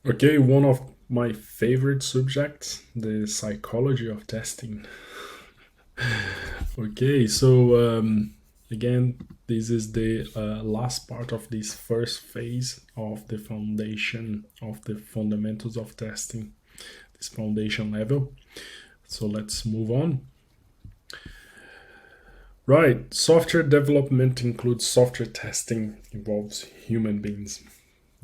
Okay, one of my favorite subjects, the psychology of testing. Okay, so again, this is the last part of this first phase of the foundation of the fundamentals of testing, this foundation level. So let's move on. Right, software development includes software testing, involves human beings.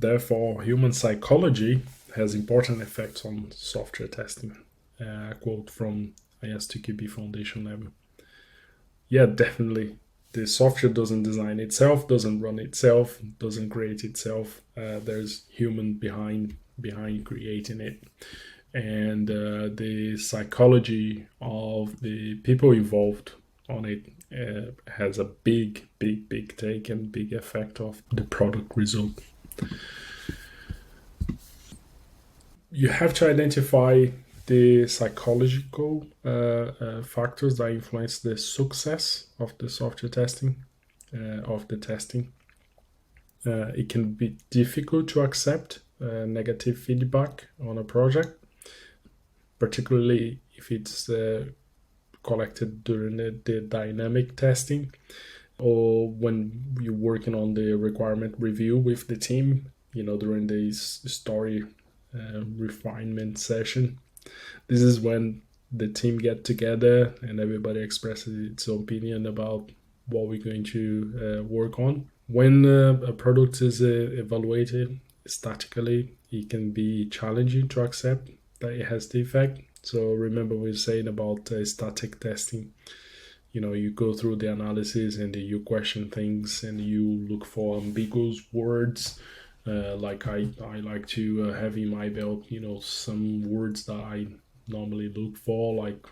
Therefore, human psychology has important effects on software testing. A quote from ISTQB Foundation level. Yeah, definitely. The software doesn't design itself, doesn't run itself, doesn't create itself. There's human behind creating it, and the psychology of the people involved on it has a big take and big effect of the product result. You have to identify the psychological factors that influence the success of the software testing, of the testing. It can be difficult to accept negative feedback on a project, particularly if it's collected during the dynamic testing or when you're working on the requirement review with the team, during this story refinement session. This is when the team get together and everybody expresses its opinion about what we're going to work on. When a product is evaluated statically, it can be challenging to accept that it has defect. So remember we were saying about static testing. You go through the analysis and you question things and you look for ambiguous words. Like I like to have in my belt, some words that I normally look for, like,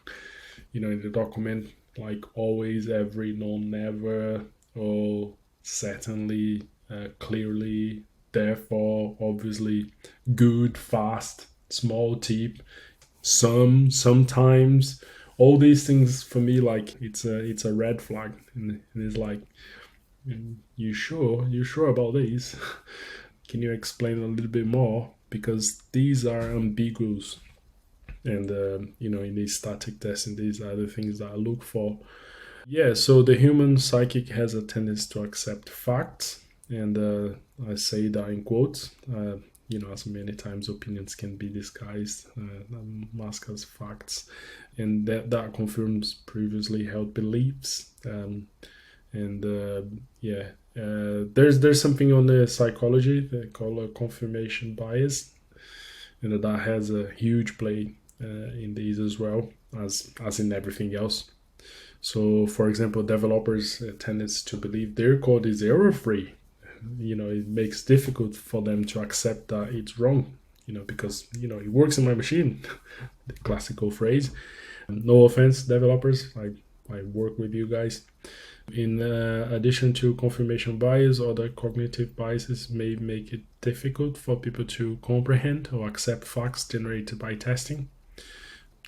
in the document, like always, every, no, never, or certainly, clearly, therefore, obviously, good, fast, small tip, sometimes. All these things for me, like it's a red flag, and it's like, you sure about these? Can you explain a little bit more? Because these are ambiguous, and in these static testing, these are the things that I look for. Yeah, so the human psychic has a tendency to accept facts, and I say that in quotes. As many times opinions can be disguised, masked as facts, and that confirms previously held beliefs. And yeah, there's something on the psychology they call a confirmation bias, and that has a huge play in these as well as in everything else. So, for example, developers tend to believe their code is error free. It makes it difficult for them to accept that it's wrong. Because it works in my machine. The classical phrase. No offense, developers. I work with you guys. In addition to confirmation bias, other cognitive biases may make it difficult for people to comprehend or accept facts generated by testing.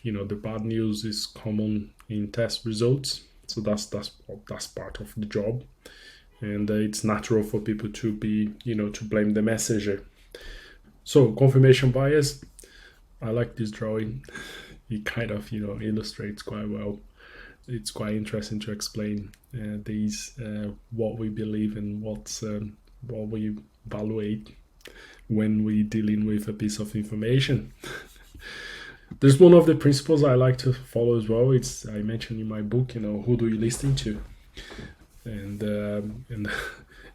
The bad news is common in test results, so that's part of the job, and it's natural for people to be to blame the messenger. So confirmation bias, I like this drawing. It kind of illustrates quite well. It's quite interesting to explain these what we believe and what we evaluate when we're dealing with a piece of information. There's one of the principles I like to follow as well. I mentioned in my book, who do you listen to, and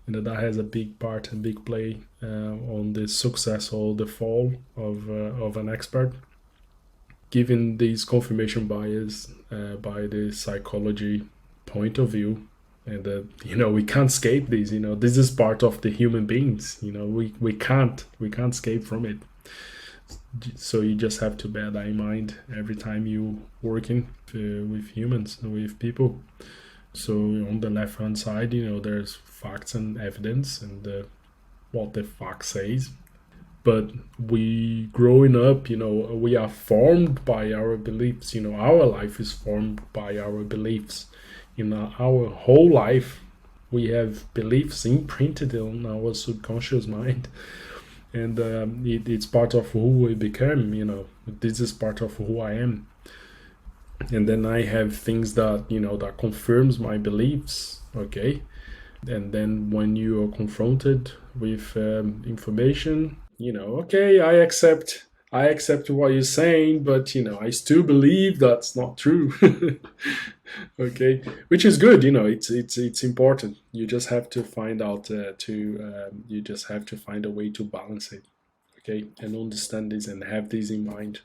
and that has a big part and big play on the success or the fall of an expert. Given these confirmation bias by the psychology point of view, and we can't escape these. This is part of the human beings. We can't escape from it. So you just have to bear that in mind every time you working with humans, with people. So on the left hand side, there's facts and evidence and what the fact says. But we growing up, we are formed by our beliefs. Our life is formed by our beliefs. Our whole life, we have beliefs imprinted on our subconscious mind. and it's part of who I became. This is part of who I am. And then I have things that that confirms my beliefs. Okay, and then when you are confronted with information, okay, I accept what you're saying, but I still believe that's not true. Okay, which is good. It's important. You just have to find out you just have to find a way to balance it. Okay, and understand this and have this in mind,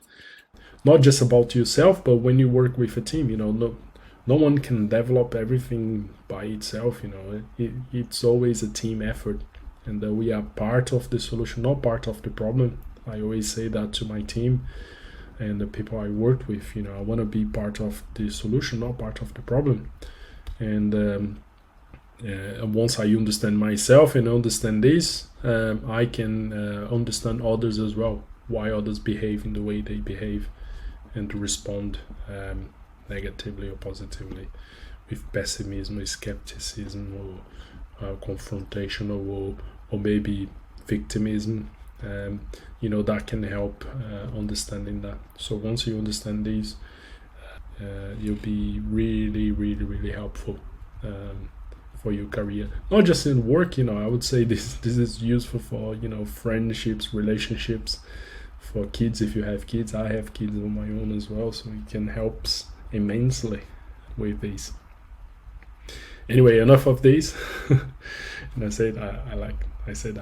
not just about yourself, but when you work with a team. No one can develop everything by itself. It's always a team effort, and we are part of the solution, not part of the problem. I always say that to my team and the people I work with. I want to be part of the solution, not part of the problem. And once I understand myself and understand this, I can understand others as well, why others behave in the way they behave, and to respond negatively or positively, with pessimism, or skepticism, or confrontational, or maybe victimism. That can help understanding that. So once you understand these, you'll be really, really, really helpful for your career, not just in work. I would say this is useful for friendships, relationships, for kids. If you have kids, I have kids of my own as well, so it can help immensely with this. Anyway, enough of this. And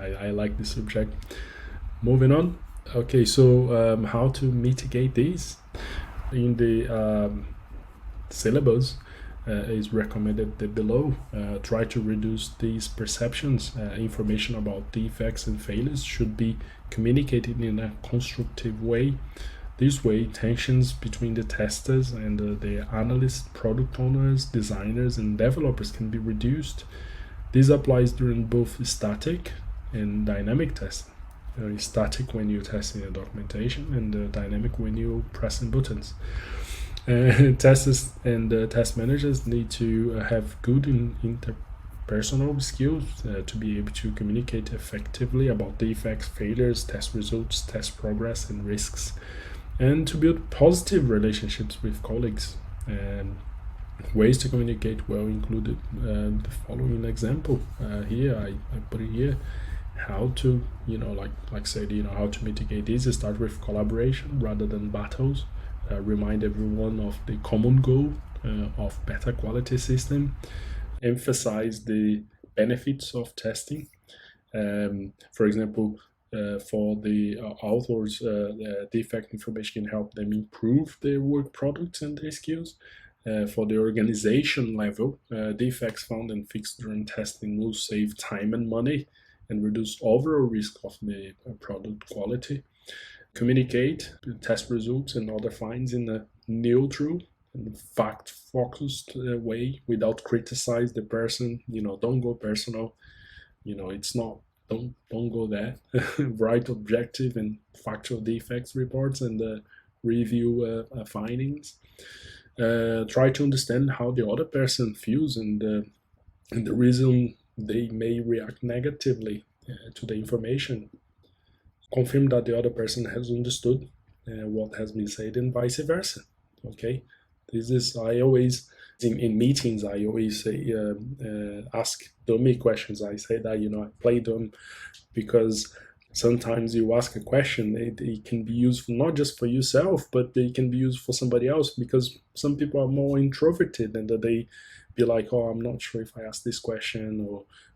I like this subject. Moving on. Okay, so how to mitigate these? In the syllabus is recommended below. Try to reduce these perceptions. Information about defects and failures should be communicated in a constructive way. This way, tensions between the testers and the analysts, product owners, designers, and developers can be reduced. This applies during both static and dynamic testing. Static when you're testing the documentation, and dynamic when you're pressing buttons. Testers and test managers need to have good interpersonal skills to be able to communicate effectively about defects, failures, test results, test progress, and risks, and to build positive relationships with colleagues. Ways to communicate well included the following example. Here I put it here. How to how to mitigate this. Start with collaboration rather than battles. Remind everyone of the common goal of better quality system. Emphasize the benefits of testing. For example, for the authors, defect information can help them improve their work products and their skills. For the organization level, defects found and fixed during testing will save time and money and reduce overall risk of the product quality. Communicate test results and other finds in a neutral and fact-focused way without criticize the person. Don't go personal. It's not. Don't go there. Write objective and factual defects reports and review findings. Try to understand how the other person feels and the reason they may react negatively to the information. Confirm that the other person has understood what has been said and vice versa. Okay, this is I always in meetings I always say ask dummy questions. I say that I play dumb because sometimes you ask a question, it can be useful not just for yourself, but it can be used for somebody else, because some people are more introverted and that they be like, oh, I'm not sure if I asked this question,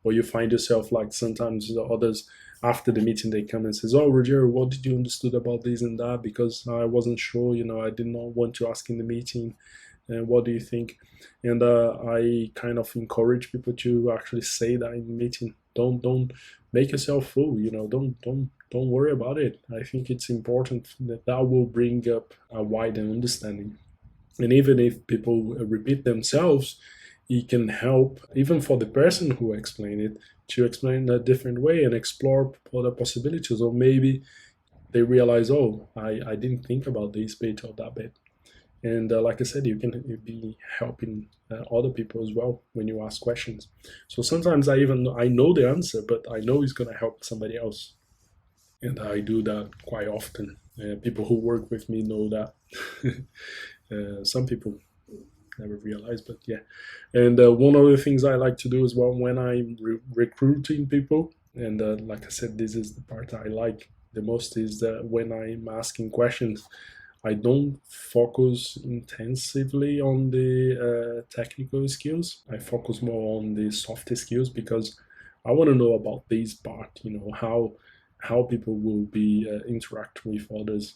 or you find yourself like sometimes the others after the meeting they come and says, oh, Roger, what did you understood about this and that, because I wasn't sure, I did not want to ask in the meeting, and what do you think? And I kind of encourage people to actually say that in the meeting. Don't make yourself full. Don't worry about it. I think it's important that will bring up a wider understanding. And even if people repeat themselves, it can help even for the person who explained it to explain in a different way and explore other possibilities. Or maybe they realize, oh, I didn't think about this bit or that bit. And like I said, you can be helping other people as well when you ask questions. So sometimes I know the answer, but I know it's going to help somebody else. and I do that quite often. People who work with me know that. Some people never realize, but yeah. And one of the things I like to do as well when I'm recruiting people, and like I said, this is the part I like the most, is that when I'm asking questions, I don't focus intensively on the technical skills. I focus more on the soft skills, because I want to know about this part. How people will be interact with others,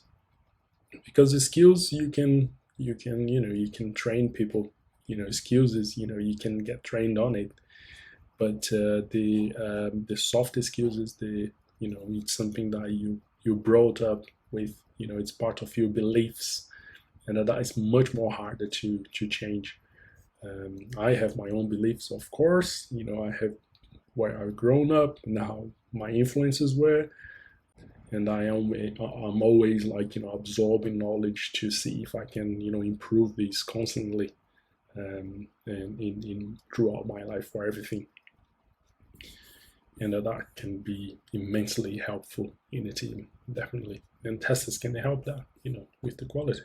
because the skills you can train people. Skills is, you can get trained on it, but the soft skills is it's something that you brought up with. It's part of your beliefs, and that is much more harder to change. I have my own beliefs, of course. I have where I've grown up and how my influences were, and I'm always like absorbing knowledge to see if I can improve this constantly, and in throughout my life for everything, and that can be immensely helpful in a team, definitely. And testers can help that with the quality.